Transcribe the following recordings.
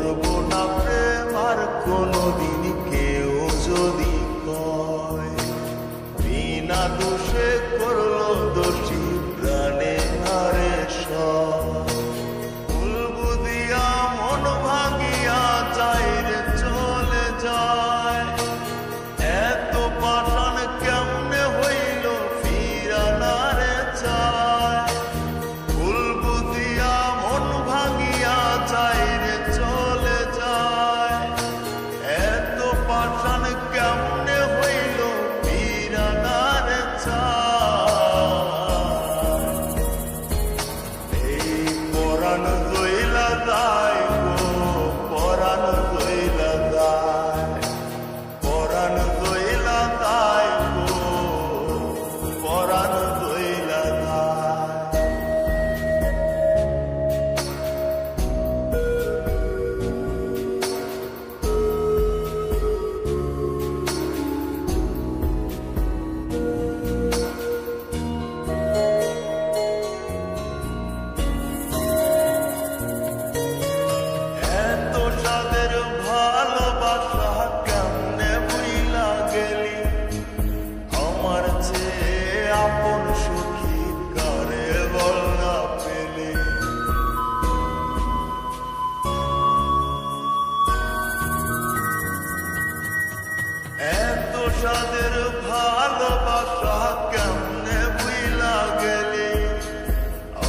করবো না প্রেম আর কোনোদিন কেউ যদি কয়, বিনা দোষে করলো দোষী প্রাণে হারে সয়। ফুলবু দিয়া মন ভাঙিয়া যায় রে চলে যায়, এত পাষাণ কেমনে হইল ফিরা না রে চায়। ফুলবু দিয়া মন ভাঙিয়া যায় রে চলে যায়, এত পাষাণ কেমনে হইল ফিরা না রে চায়। এই পরাণ দইলা দায় গো, পরাণ দইলা দায়, পরাণ দইলা দায় গো, পরাণ দইলা দায়। এত সাদের ভালোবাসা কেমনে ভুইলা গেলি, আমার চেয়ে আপন সুখী কারে বল না পেলি। এত সাদের ভালোবাসা কেমনে ভুইলা গেলি,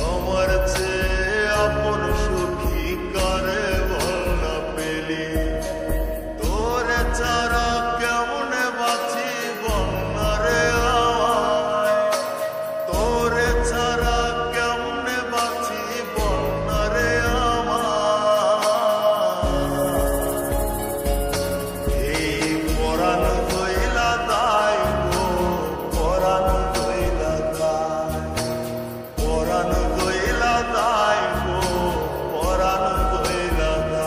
আমার চেয়ে আপন সুখী কারে বল না পেলি। তোরে ছাড়া কেমনে বাঁচি বল না রে আমায়, তোরে ছাড়া কেমনে বাঁচি বল না রে আমায়। এই পরাণ দইলা দায় গো, পরাণ দইলা দায়, পরাণ দইলা দায় গো, পরাণ দইলা দায়।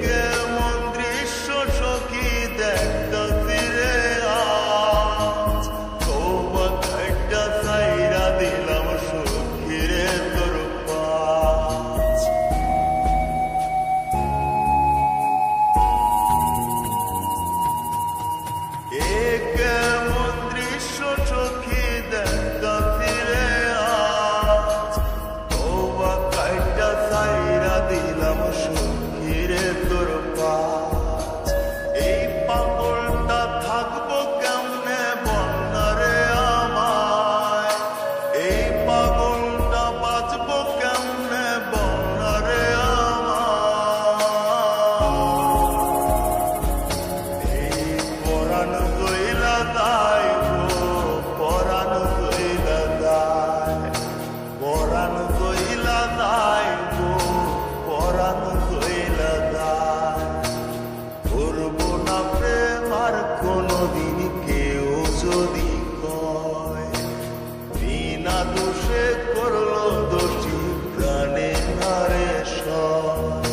কেমন দৃশ্য সখী দেখতাছি রে আজ, তওবা কাইটা ছাইরা দিলাম সখী রে তোর পাশ। কেমন দৃশ্য সখী দেখতাছি রে আজ, তওবা কাইটা ছাইরা দিলাম সখী রে তোর পাশ। এই পাগলটা থাকবো কেমনে বল না রে আমায়, এই পাগলটা বাঁচবো কেমনে বল না রে আমায়। এই পরাণ দইলা দায় গো, পরাণ দইলা দায়, পরাণ দইলা দায় গো, পরাণ দইলা দায়। করবো না প্রেম আর কোনোদিন কেউ যদি কয়, বিনা দোষে করলো দোষী প্রাণে হারে সয়।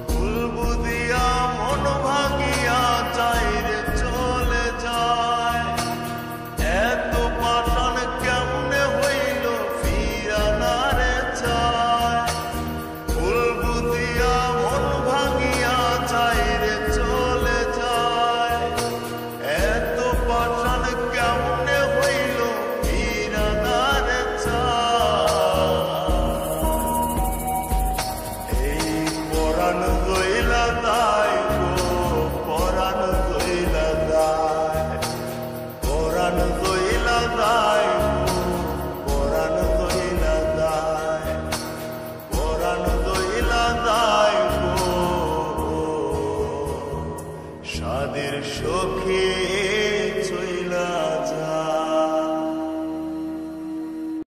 ফুলবু দিয়া মন ভাঙিয়া যায় রে চলে যায়, এত পাষাণ কেমনে হইল ফিরা না রে চায়। ফুলবু দিয়া মন ভাঙিয়া যায় রে চলে যায়, এত পাষাণ কেমনে হইল ফিরা না রে চায়। এই পরাণ